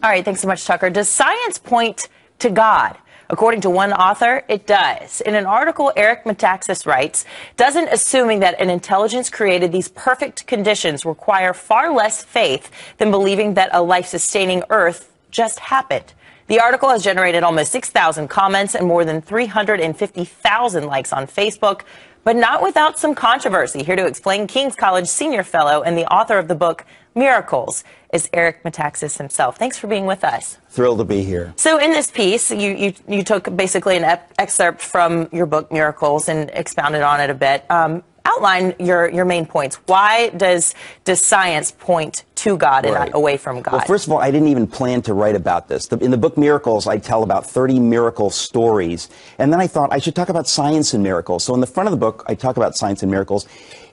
All right, thanks so much, Tucker. Does science point to God? According to one author, it does. In an article, Eric Metaxas writes, doesn't assuming that an intelligence created these perfect conditions require far less faith than believing that a life-sustaining Earth just happened. The article has generated almost 6,000 comments and more than 350,000 likes on Facebook, but not without some controversy. Here to explain, King's College senior fellow and the author of the book Miracles is Eric Metaxas himself. Thanks for being with us. Thrilled to be here. So in this piece, you took basically an excerpt from your book Miracles and expounded on it a bit. Outline your main points. Why does science point to God and not away from God? Well, first of all, I didn't even plan to write about this. In the book Miracles, I tell about 30 miracle stories. And then I thought I should talk about science and miracles. So in the front of the book, I talk about science and miracles.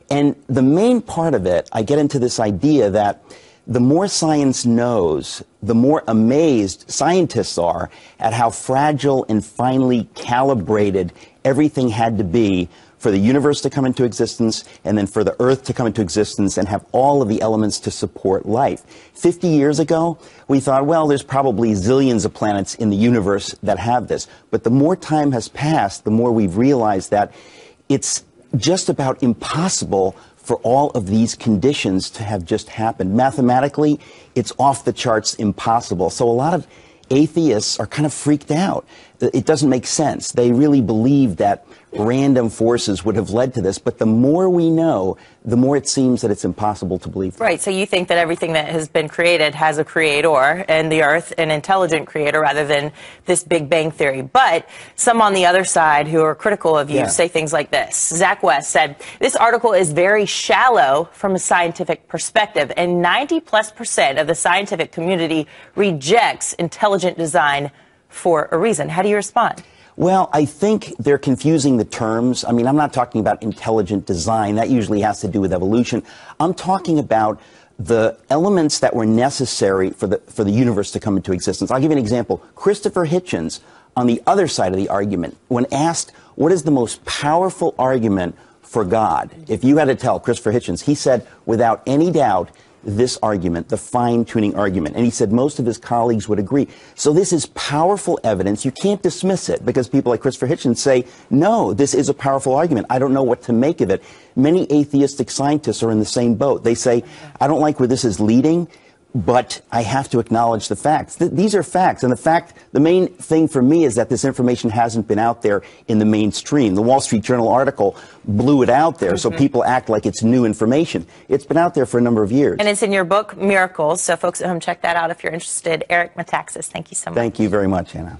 And the main part of it, I get into this idea that the more science knows, the more amazed scientists are at how fragile and finely calibrated everything had to be for the universe to come into existence and then for the Earth to come into existence and have all of the elements to support life. 50 years ago, we thought, well, there's probably zillions of planets in the universe that have this. But the more time has passed, the more we've realized that it's just about impossible for all of these conditions to have just happened. Mathematically, it's off the charts impossible. So a lot of atheists are kind of freaked out. It doesn't make sense. They really believe that random forces would have led to this, but the more we know, the more it seems that it's impossible to believe. Right, so you think that everything that has been created has a creator, and the Earth an intelligent creator rather than this Big Bang Theory. But some on the other side who are critical of you say things like this. Zach West said, this article is very shallow from a scientific perspective, and 90+% of the scientific community rejects intelligent design for a reason. How do you respond? Well, I think they're confusing the terms. I mean, I'm not talking about intelligent design. That usually has to do with evolution. I'm talking about the elements that were necessary for the universe to come into existence. I'll give you an example. Christopher Hitchens, on the other side of the argument, when asked what is the most powerful argument for God, if you had to tell Christopher Hitchens, he said, without any doubt, this argument, the fine-tuning argument. And he said most of his colleagues would agree. So this is powerful evidence. You can't dismiss it because people like Christopher Hitchens say, no, this is a powerful argument. I don't know what to make of it. Many atheistic scientists are in the same boat. They say, I don't like where this is leading, but I have to acknowledge the facts. These are facts. And the main thing for me is that this information hasn't been out there in the mainstream. The Wall Street Journal article blew it out there, so people act like it's new information. It's been out there for a number of years. And it's in your book, Miracles, so folks at home, check that out if you're interested. Eric Metaxas, thank you so much. Thank you very much, Anna.